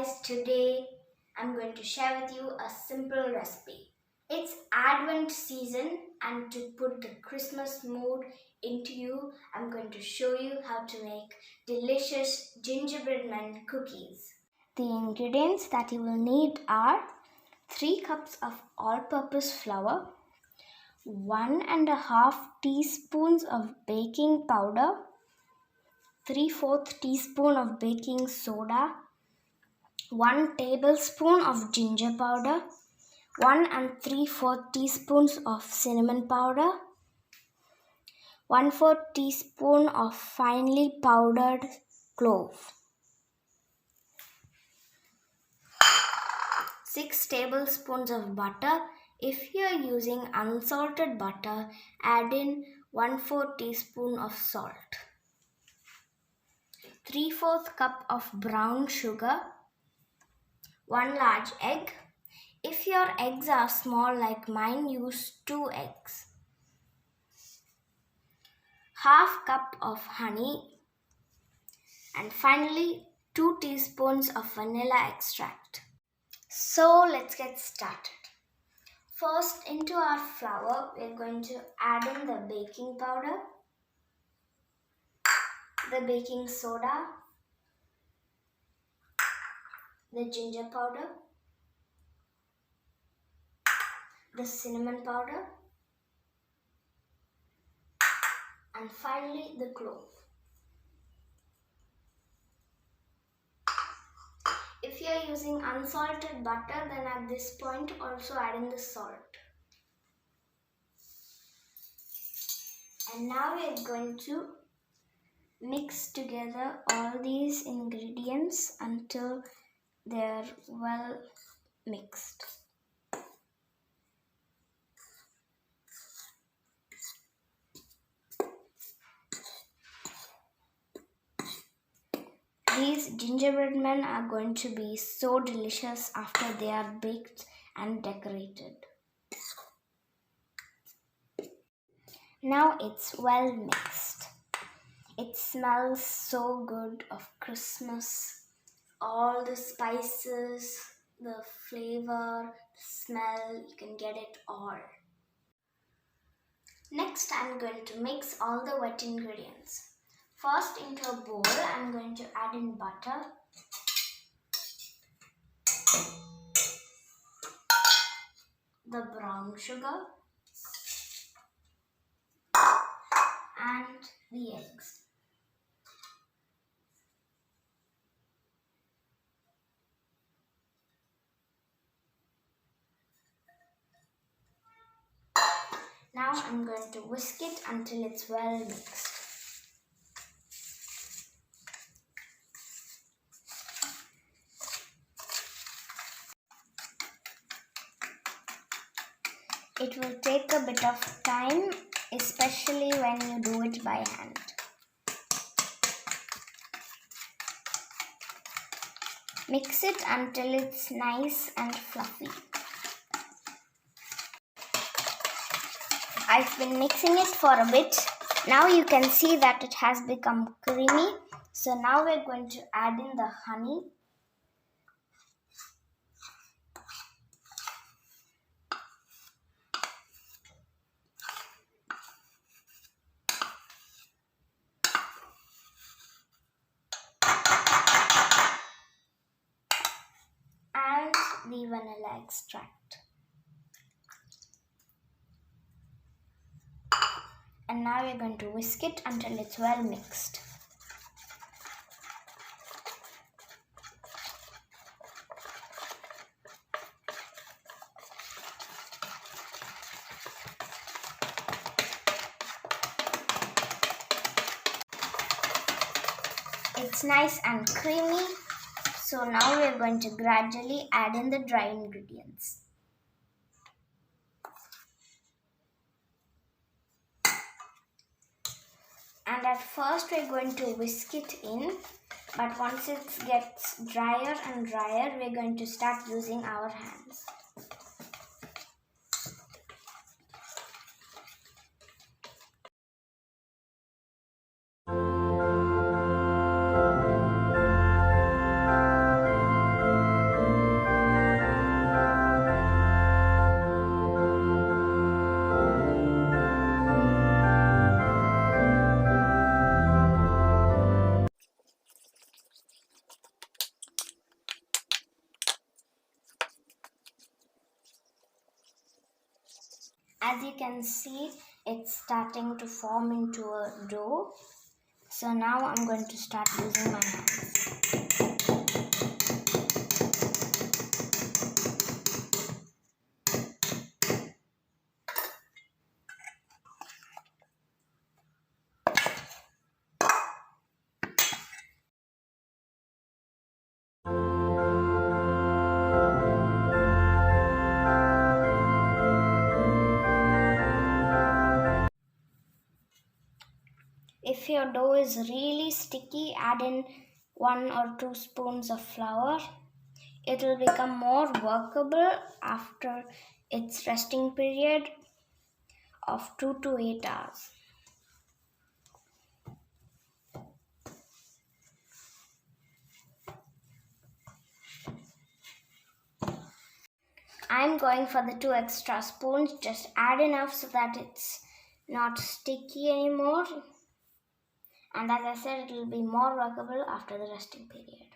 guys, today I'm going to share with you a simple recipe. It's Advent season, and to put the Christmas mood into you, I'm going to show you how to make delicious gingerbread man cookies. The ingredients that you will need are 3 cups of all-purpose flour, 1.5 teaspoons of baking powder, 3/4 teaspoon of baking soda, 1 tablespoon of ginger powder, 1 3/4 teaspoons of cinnamon powder, 1/4 teaspoon of finely powdered clove, 6 tablespoons of butter. If you are using unsalted butter, add in 1/4 teaspoon of salt, 3/4 cup of brown sugar, 1 large egg. If your eggs are small like mine, use 2 eggs. Half cup of honey. And finally, 2 teaspoons of vanilla extract. So let's get started. First, into our flour, we're going to add in the baking powder, the baking soda, the ginger powder, the cinnamon powder, and finally the clove. If you are using unsalted butter, then at this point also add in the salt. And now we are going to mix together all these ingredients until they are well mixed. These gingerbread men are going to be so delicious after they are baked and decorated. Now it's well mixed. It smells so good of Christmas. All the spices, the flavor, the smell, you can get it all. Next, I'm going to mix all the wet ingredients. First, into a bowl, I'm going to add in butter, the brown sugar, and the eggs. Now I'm going to whisk it until it's well mixed. It will take a bit of time, especially when you do it by hand. Mix it until it's nice and fluffy. I've been mixing it for a bit. Now you can see that it has become creamy. So now we're going to add in the honey. And the vanilla extract. And now we're going to whisk it until it's well mixed. It's nice and creamy. So now we're going to gradually add in the dry ingredients. And at first we're going to whisk it in, but once it gets drier and drier, we're going to start using our hands. As you can see, it's starting to form into a dough. So now I'm going to start using my hands. If your dough is really sticky, add in 1 or 2 spoons of flour. It will become more workable after its resting period of 2 to 8 hours. I'm going for the 2 extra spoons. Just add enough so that it's not sticky anymore. And as I said, it will be more workable after the resting period.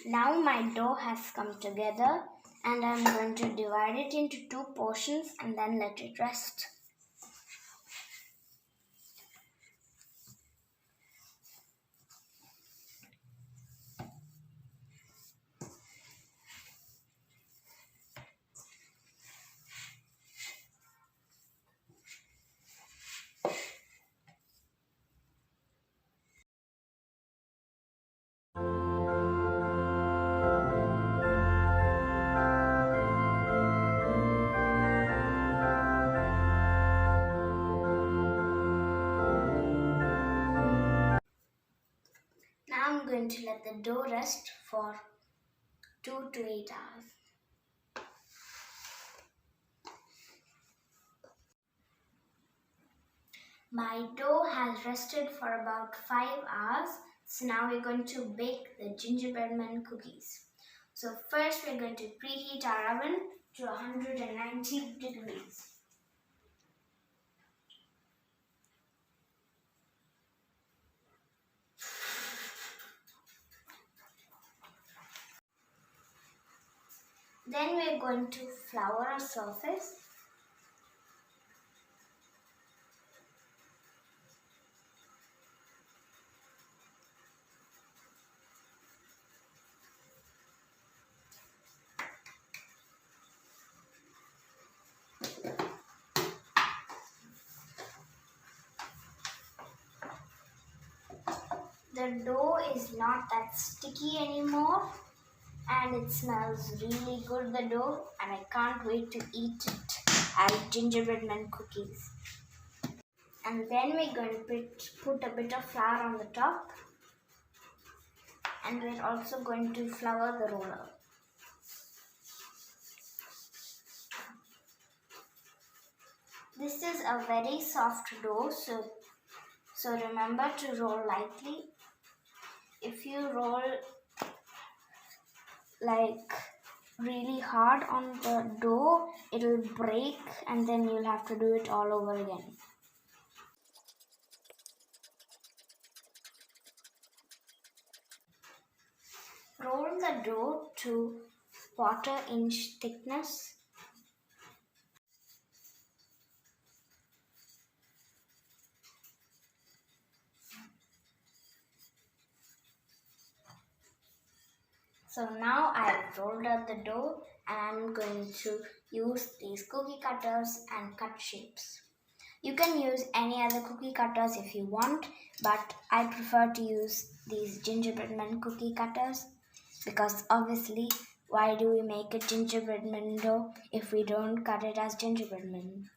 Now my dough has come together and I'm going to divide it into 2 portions and then let it rest. Now I'm going to let the dough rest for 2 to 8 hours. My dough has rested for about 5 hours. So now we're going to bake the gingerbread man cookies. So first we're going to preheat our oven to 190 degrees. Then we're going to flour our surface. The dough is not that sticky anymore and it smells really good, the dough, and I can't wait to eat it as gingerbread man cookies. And then we're going to put a bit of flour on the top, and we're also going to flour the roller. This is a very soft dough, so remember to roll lightly. If you roll like really hard on the dough, it will break and then you'll have to do it all over again. Roll the dough to 1/4 inch thickness. So now I've rolled out the dough and I'm going to use these cookie cutters and cut shapes. You can use any other cookie cutters if you want, but I prefer to use these gingerbread man cookie cutters because obviously, why do we make a gingerbread man dough if we don't cut it as gingerbread man?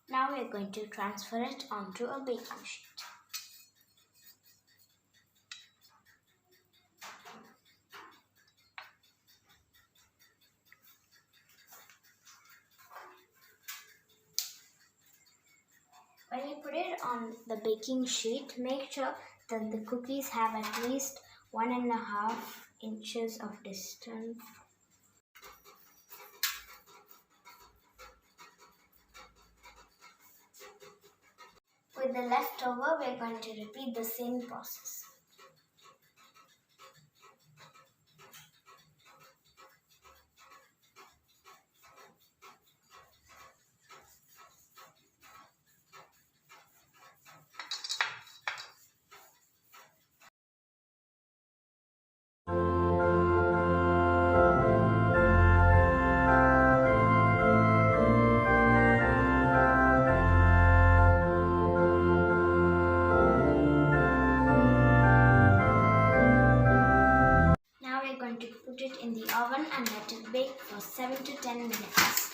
Now we're going to transfer it onto a baking sheet. on the baking sheet, make sure that the cookies have at least 1.5 inches of distance. With the leftover, we are going to repeat the same process. Now we are going to put it in the oven and let it bake for 7 to 10 minutes.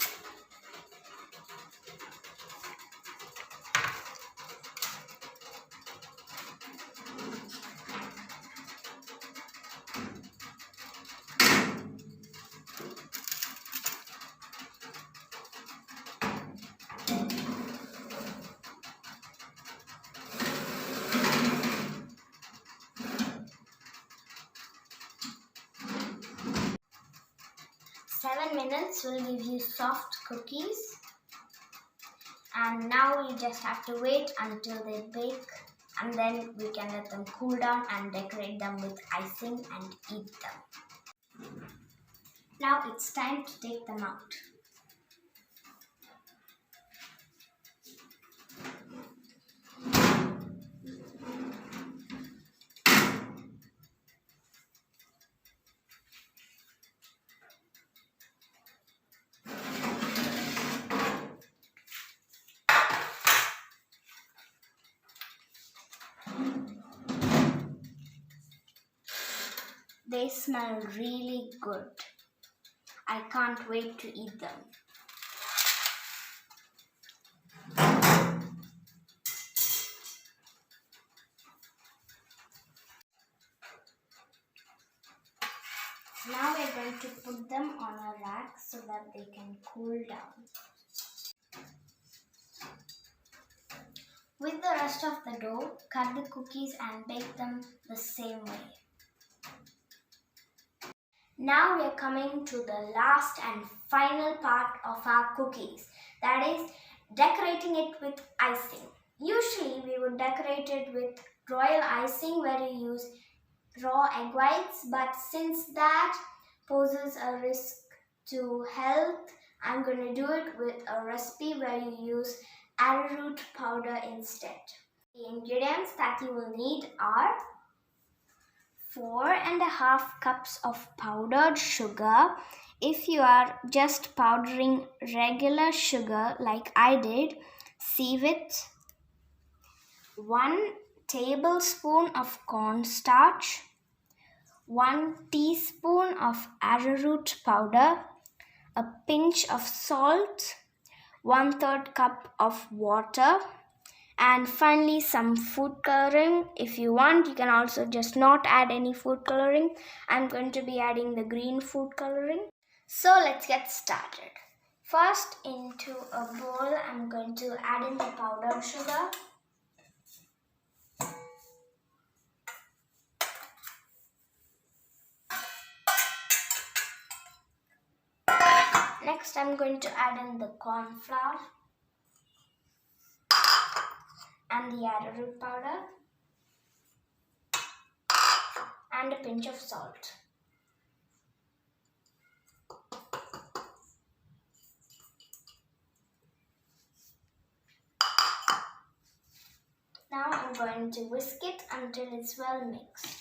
Seven minutes will give you soft cookies, and now we just have to wait until they bake, and then we can let them cool down and decorate them with icing and eat them. Now it's time to take them out. They smell really good. I can't wait to eat them. Now we're going to put them on a rack so that they can cool down. With the rest of the dough, cut the cookies and bake them the same way. Now we are coming to the last and final part of our cookies, that is decorating it with icing. Usually we would decorate it with royal icing where you use raw egg whites, but since that poses a risk to health, I'm going to do it with a recipe where you use arrowroot powder instead. The ingredients that you will need are 4.5 cups of powdered sugar. If you are just powdering regular sugar like I did, sieve it. 1 tablespoon of cornstarch, 1 teaspoon of arrowroot powder, a pinch of salt, 1/3 cup of water, and finally some food coloring. If you want, you can also just not add any food coloring. I'm going to be adding the green food coloring. So let's get started. First, into a bowl, I'm going to add in the powdered sugar. Next, I'm going to add in the corn flour and the arrowroot powder and a pinch of salt. Now I'm going to whisk it until it's well mixed.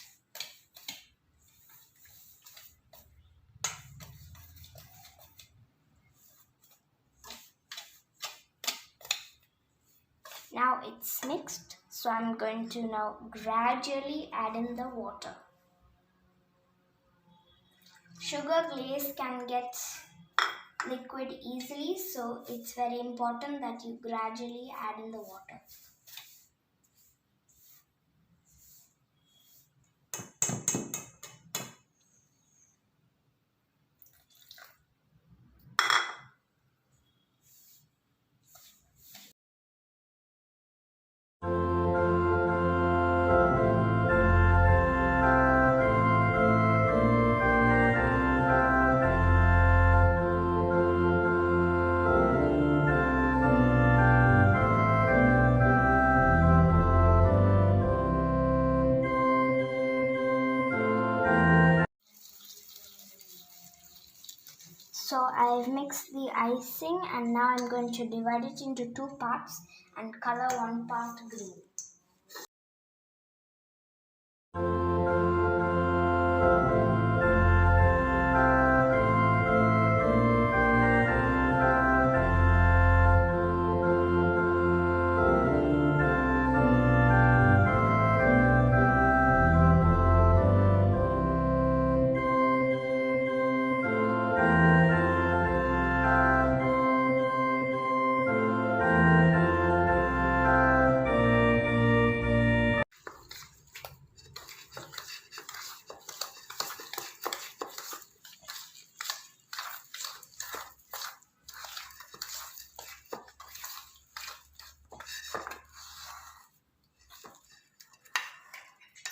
Now it's mixed, so I'm going to now gradually add in the water. Sugar glaze can get liquid easily, so it's very important that you gradually add in the water. mix the icing and now I'm going to divide it into two parts and color one part green.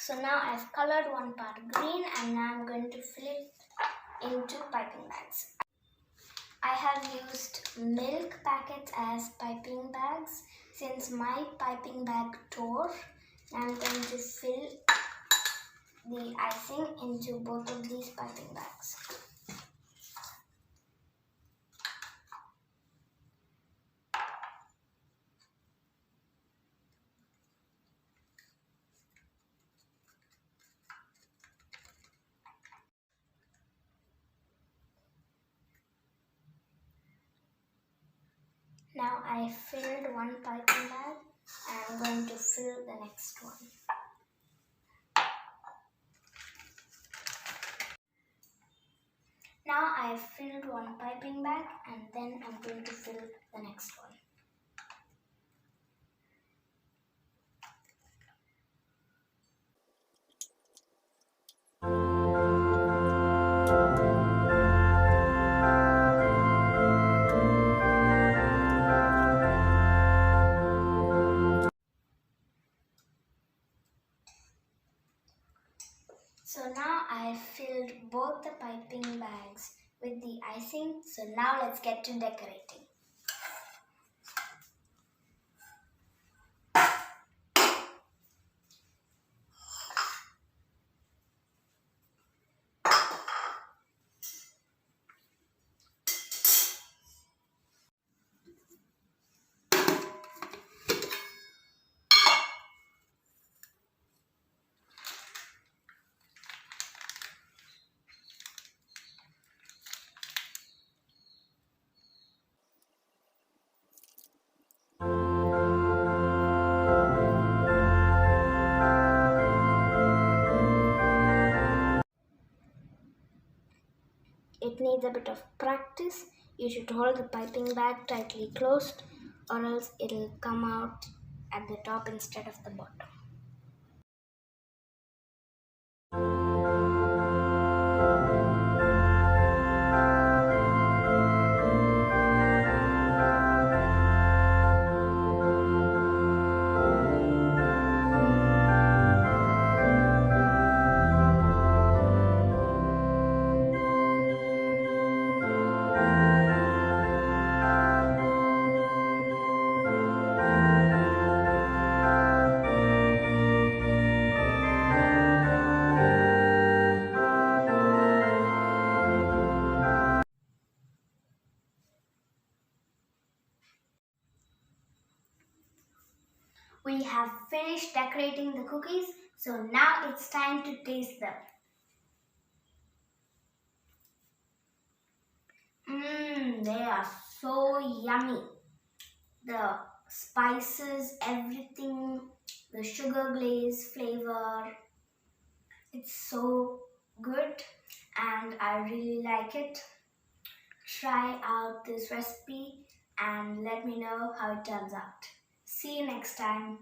So now I've colored one part green and now I'm going to fill it into piping bags. I have used milk packets as piping bags since my piping bag tore. Now I'm going to fill the icing into both of these piping bags. Now I filled one piping bag and I'm going to fill the next one. Now I have filled one piping bag and then I'm going to fill the next one. So now I have filled both the piping bags with the icing. So now let's get to decorating. It needs a bit of practice. You should hold the piping bag tightly closed or else it'll come out at the top instead of the bottom. We have finished decorating the cookies, so now it's time to taste them. They are so yummy. The spices, everything, the sugar glaze flavor, it's so good and I really like it. Try out this recipe and let me know how it turns out. See you next time.